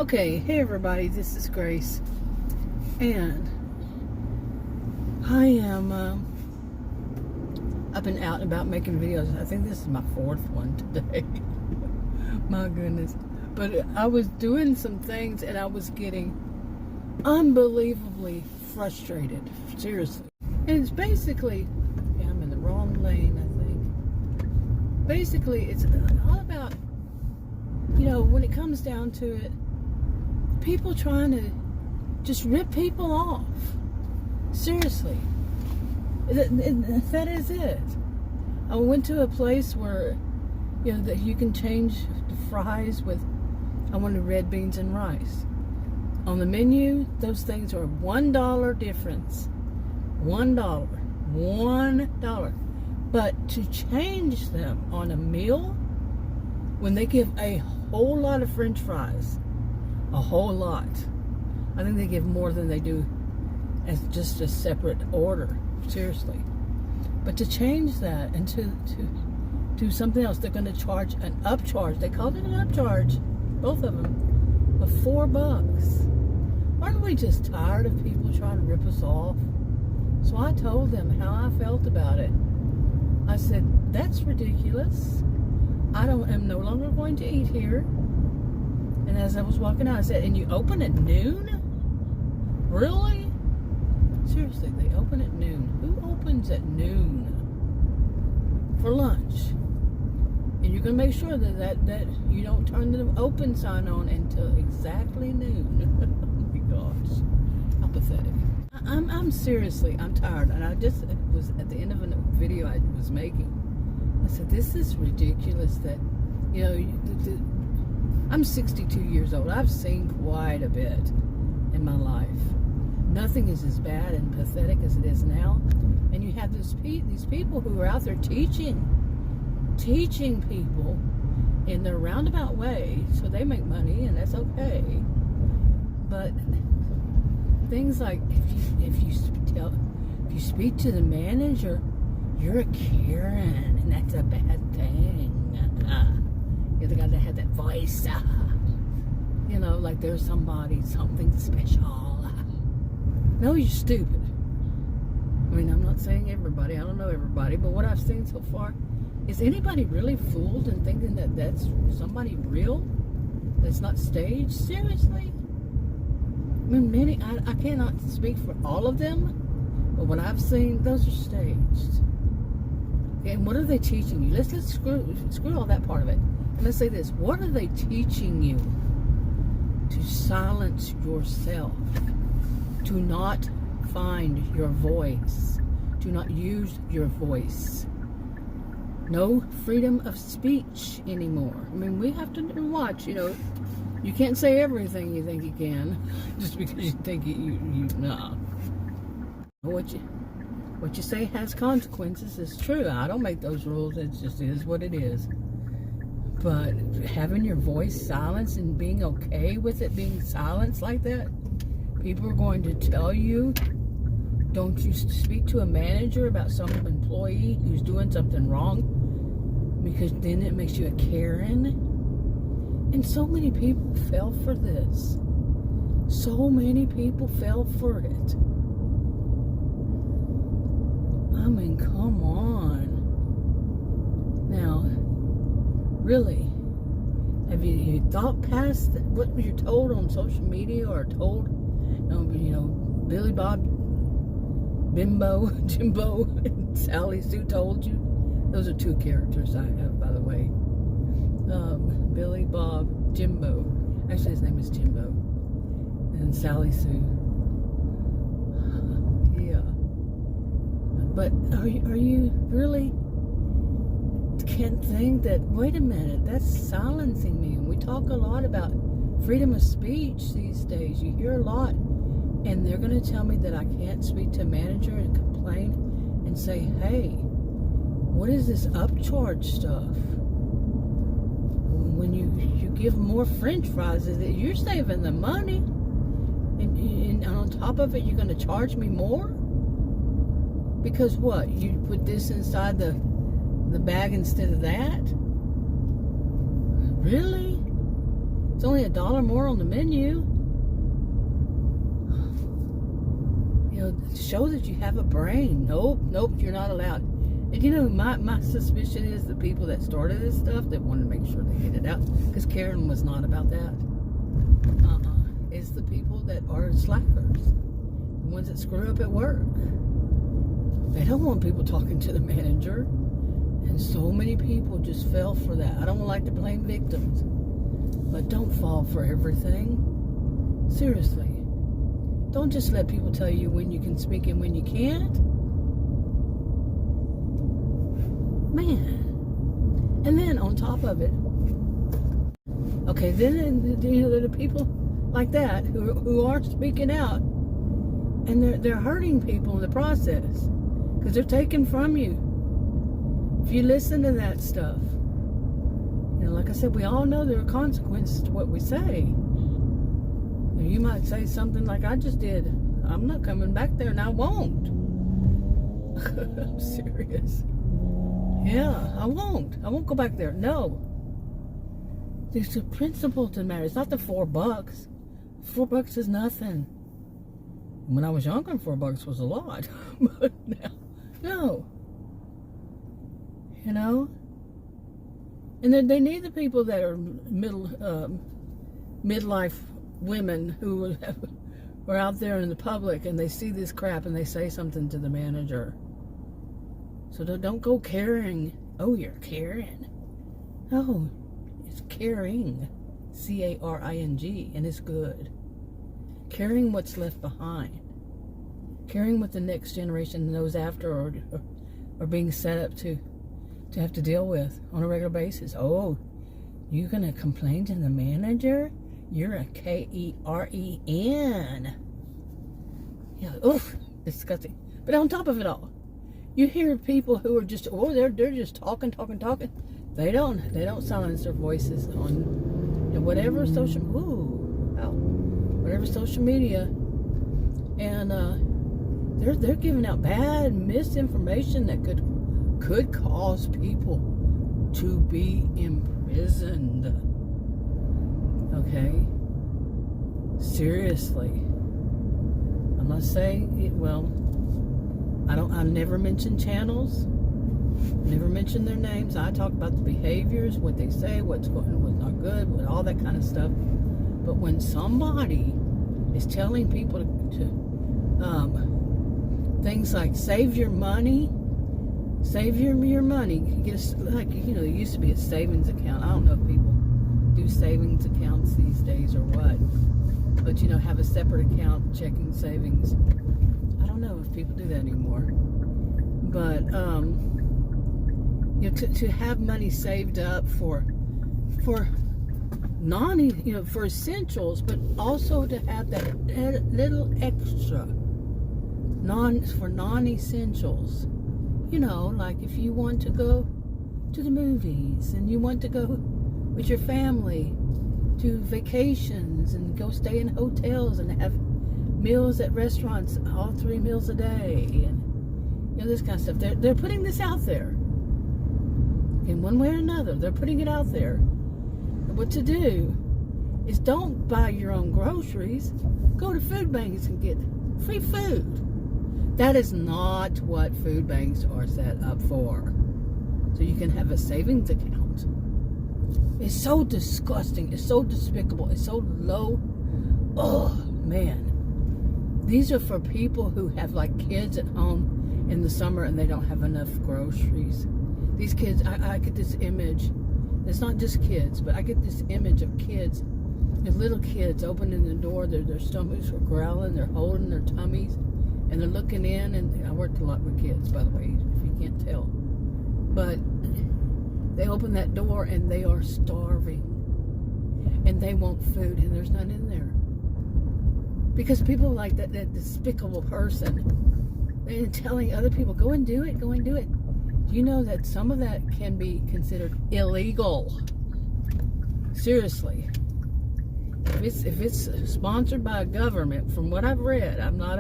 Okay, hey everybody, this is Grace, and I am, I've been out and about making videos. I think this is my fourth one today. My goodness. But I was doing some things and I was getting unbelievably frustrated, seriously. And it's basically, yeah, I'm in the wrong lane, I think. Basically, it's all about, you know, when it comes down to it, people trying to just rip people off. Seriously. That is it. I went to a place where, you know, that you can change the fries with, I wanted red beans and rice. On the menu, those things are $1 difference. $1. $1. But to change them on a meal, when they give a whole lot of French fries, a whole lot. I think they give more than they do as just a separate order. Seriously. But to change that and to do something else, they're going to charge an upcharge. They called it an upcharge, both of them, of $4. Aren't we just tired of people trying to rip us off? So I told them how I felt about it. I said, that's ridiculous. I am no longer going to eat here. And as I was walking out, I said, and you open at noon? Really? Seriously, they open at noon. Who opens at noon for lunch? And you're going to make sure that you don't turn the open sign on until exactly noon. Oh my gosh. How pathetic. I'm seriously, I'm tired. And I just was at the end of a video I was making. I said, this is ridiculous that, you know, I'm 62 years old. I've seen quite a bit in my life. Nothing is as bad and pathetic as it is now. And you have these people who are out there teaching people in their roundabout way, so they make money, and that's okay. But things like if you speak to the manager, you're a Karen, and that's a bad thing. You're the guy that had that voice. You know, like there's something special. No, you're stupid. I mean, I'm not saying everybody. I don't know everybody. But what I've seen so far, is anybody really fooled and thinking that that's somebody real? That's not staged? Seriously? I mean, I cannot speak for all of them. But what I've seen, those are staged. And what are they teaching you? Let's screw all that part of it. And let's say this. What are they teaching you? To silence yourself. To not find your voice. To not use your voice. No freedom of speech anymore. I mean, we have to watch, you know. You can't say everything you think you can. Just because you think nah. What you say has consequences is true. I don't make those rules. It just is what it is. But having your voice silenced and being okay with it being silenced like that, people are going to tell you, don't you speak to a manager about some employee who's doing something wrong, because then it makes you a Karen. And so many people fell for this. So many people fell for it. I mean, come on. Now, really, have you thought past what you're told on social media or told, you know, Billy Bob, Bimbo, Jimbo, and Sally Sue told you? Those are two characters I have, by the way. Billy Bob, Jimbo. Actually, his name is Jimbo. And Sally Sue. Yeah. But are you really can't think that, wait a minute, that's silencing me? And we talk a lot about freedom of speech these days. You hear a lot. And they're going to tell me that I can't speak to a manager and complain and say, hey, what is this upcharge stuff? When you give more French fries, you're saving the money. And on top of it, you're going to charge me more? Because what? You put this inside the bag instead of that? Really? It's only $1 more on the menu. Show that you have a brain. Nope, you're not allowed. And my suspicion is the people that started this stuff, that wanted to make sure they get it out, because Karen was not about that. It's the people that are slackers, the ones that screw up at work. They don't want people talking to the manager, and so many people just fell for that. I don't like to blame victims, but don't fall for everything. Seriously. Don't just let people tell you when you can speak and when you can't. Man. And then on top of it, okay, then there are people like that who are speaking out, and they're hurting people in the process because they're taking from you. If you listen to that stuff, like I said, we all know there are consequences to what we say. You might say something like I just did. I'm not coming back there, and I won't. I'm serious. Yeah, I won't. I won't go back there. No. There's a principle to the matter. It's not the $4. $4 is nothing. When I was younger, $4 was a lot. But now, no. And then they need the people that are midlife women who are out there in the public, and they see this crap and they say something to the manager. So don't go caring. Oh, you're caring. No, it's caring. C-A-R-I-N-G, and it's good. Caring what's left behind. Caring what the next generation and those after are being set up to have to deal with on a regular basis. Oh, you're going to complain to the manager? You're a K-E-R-E-N. Yeah, oof, disgusting. But on top of it all, you hear people who are just, they're just talking. They don't silence their voices on whatever whatever social media, and they're giving out bad misinformation that could cause people to be imprisoned. Okay, seriously. I'm not saying it. Well, I never mention channels. Never mention their names. I talk about the behaviors, what they say, what's going, what's not good, all that kind of stuff. But when somebody is telling people to things like save your money, get there used to be a savings account. I don't know if people do savings accounts these days or what, but have a separate account, checking savings. I don't know if people do that anymore, but to have money saved up for for essentials, but also to have that little extra for non-essentials. Like if you want to go to the movies and you want to go with your family to vacations and go stay in hotels and have meals at restaurants, all 3 meals a day, and this kind of stuff. They're putting this out there in one way or another. They're putting it out there. And what to do is don't buy your own groceries. Go to food banks and get free food. That is not what food banks are set up for. So you can have a savings account. It's so disgusting. It's so despicable. It's so low. Oh, man. These are for people who have kids at home in the summer and they don't have enough groceries. These kids, I get this image. It's not just kids, but I get this image of kids, little kids opening the door. Their stomachs are growling. They're holding their tummies. And they're looking in, and I worked a lot with kids, by the way, if you can't tell. But they open that door, and they are starving. And they want food, and there's none in there. Because people like that despicable person, they're telling other people, go and do it, go and do it. Do you know that some of that can be considered illegal? Seriously. If it's sponsored by a government, from what I've read, I'm not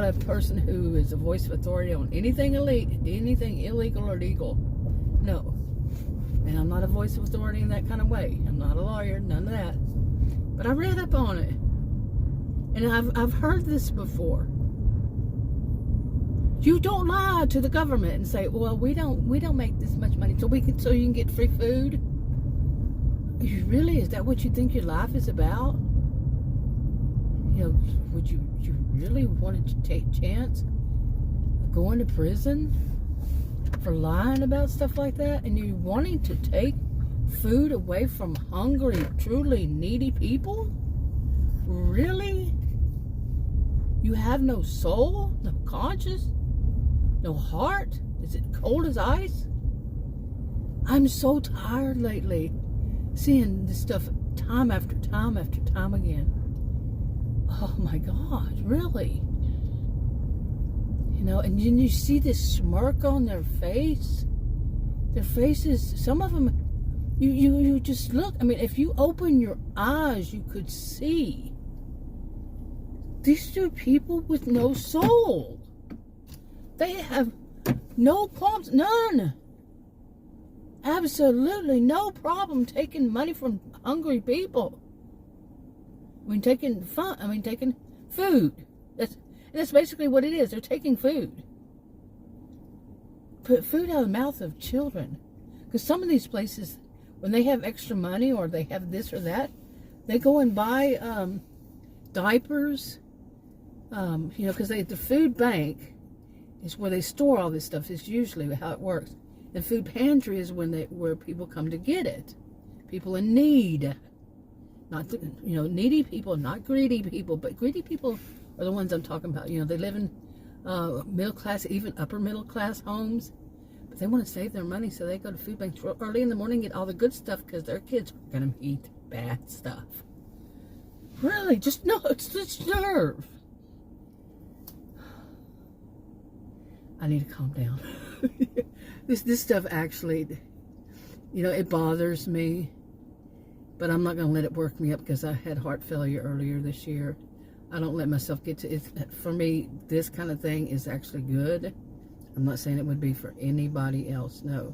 a person who is a voice of authority on anything illegal or legal. No. And I'm not a voice of authority in that kind of way. I'm not a lawyer, none of that. But I read up on it. And I've heard this before. You don't lie to the government and say, well, we don't make this much money so you can get free food. Really? Is that what you think your life is about? Would you really want to take a chance of going to prison for lying about stuff like that? And you're wanting to take food away from hungry, truly needy people? Really? You have no soul, no conscience, no heart? Is it cold as ice? I'm so tired lately seeing this stuff time after time after time again. Oh my God, really? And then you see this smirk on their face. Their faces, some of them, you just look. I mean, if you open your eyes, you could see. These are people with no soul. They have no qualms, none. Absolutely no problem taking money from hungry people. Taking food. That's basically what it is. They're taking food. Put food out of the mouth of children. Because some of these places, when they have extra money or they have this or that, they go and buy diapers. Because the food bank is where they store all this stuff. It's usually how it works. The food pantry is where people come to get it. People in need. Not needy people, not greedy people, but greedy people are the ones I'm talking about. They live in middle class, even upper middle class homes, but they want to save their money, so they go to food banks early in the morning, get all the good stuff because their kids are going to eat bad stuff. Really, it's just nerve. I need to calm down. This stuff actually, it bothers me. But I'm not going to let it work me up because I had heart failure earlier this year. I don't let myself get to it. For me, this kind of thing is actually good. I'm not saying it would be for anybody else, no.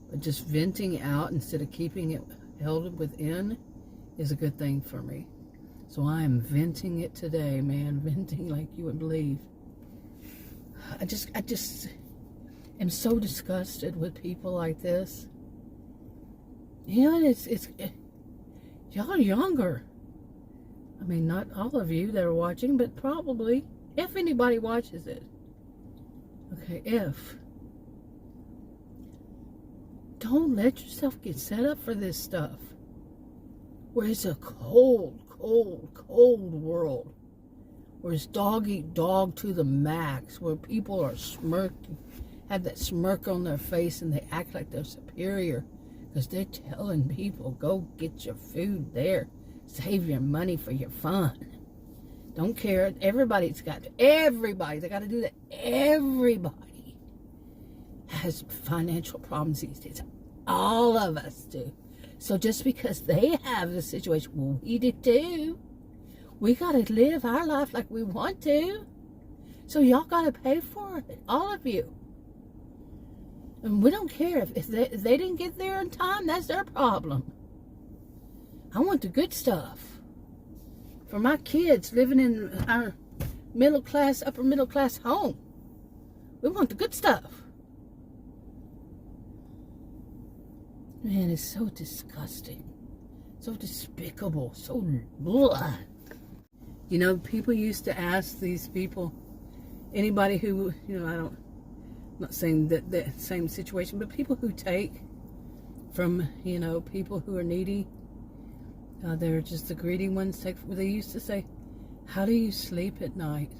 But just venting out instead of keeping it held within is a good thing for me. So I am venting it today, man. Venting like you would believe. I just am so disgusted with people like this. It's y'all are younger. I mean, not all of you that are watching, but probably, if anybody watches it. Okay, don't let yourself get set up for this stuff. Where it's a cold, cold, cold world. Where it's dog eat dog to the max. Where people are smirking, have that smirk on their face and they act like they're superior. Because they're telling people, go get your food there. Save your money for your fun. Don't care. They got to do that. Everybody has financial problems these days. All of us do. So just because they have a situation, well, we do too. We got to live our life like we want to. So y'all got to pay for it. All of you. And we don't care if they didn't get there in time, that's their problem. I want the good stuff. For my kids living in our middle class, upper middle class home. We want the good stuff. Man, it's so disgusting. So despicable. So blah. People used to ask these people, anybody who, I'm not saying that same situation, but people who take from, people who are needy, they're just the greedy ones. They used to say, how do you sleep at night?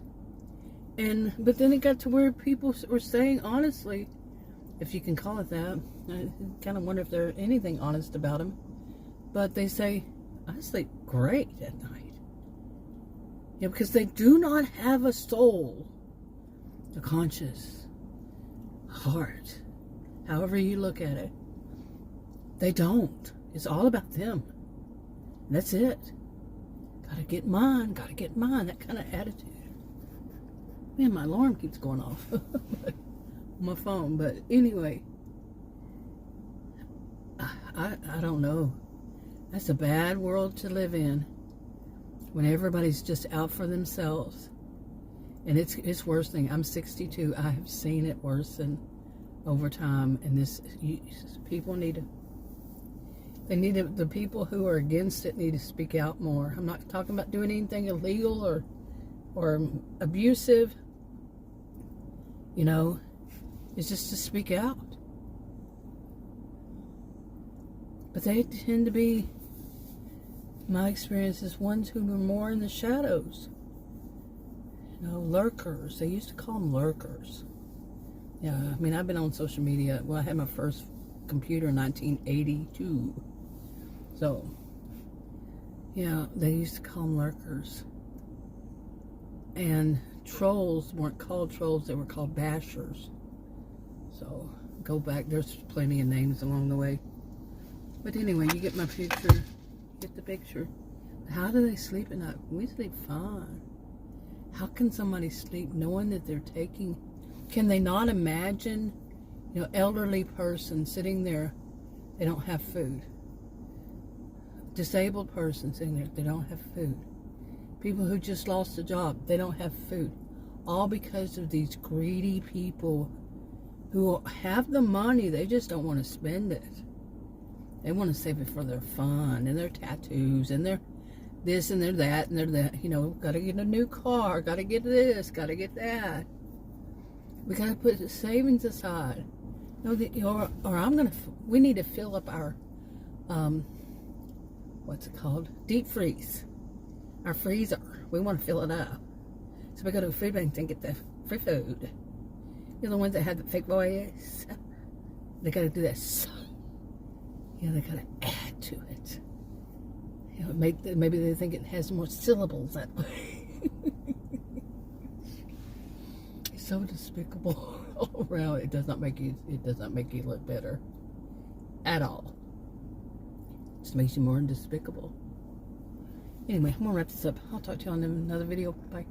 But then it got to where people were saying, honestly, if you can call it that, I kind of wonder if there's anything honest about them, but they say, I sleep great at night. Because they do not have a soul, a conscience, heart, however you look at it. They don't. It's all about them. That's it. Gotta get mine, that kind of attitude. Man, my alarm keeps going off on my phone, but anyway, I don't know. That's a bad world to live in, when everybody's just out for themselves. And it's worsening. I'm 62. I have seen it worsen over time. And people need to, the people who are against it need to speak out more. I'm not talking about doing anything illegal or abusive. You know, it's just to speak out. But they tend to be, my experience is, ones who are more in the shadows. You know, lurkers. They used to call them lurkers. Yeah, I mean, I've been on social media. Well, I had my first computer in 1982. So, yeah, they used to call them lurkers. And trolls weren't called trolls, they were called bashers. So, go back. There's plenty of names along the way. But anyway, you get my picture. Get the picture. How do they sleep at night? We sleep fine. How can somebody sleep knowing that they're taking... Can they not imagine, you know, elderly person sitting there, they don't have food. Disabled person sitting there, they don't have food. People who just lost a job, they don't have food. All because of these greedy people who have the money, they just don't want to spend it. They want to save it for their fun and their tattoos and their this and their that and their that. You know, got to get a new car, got to get this, got to get that. We got to put the savings aside. No, we need to fill up our, what's it called? Deep freeze. Our freezer. We want to fill it up. So we go to the food bank and get the free food. You're the ones that have the fake voice. They got to do that. You know, they got to add to it. You know, maybe they think it has more syllables that way. It's so despicable all around. It does not make you look better at all. It just makes you more despicable. Anyway, I'm gonna wrap this up. I'll talk to you on another video. Bye.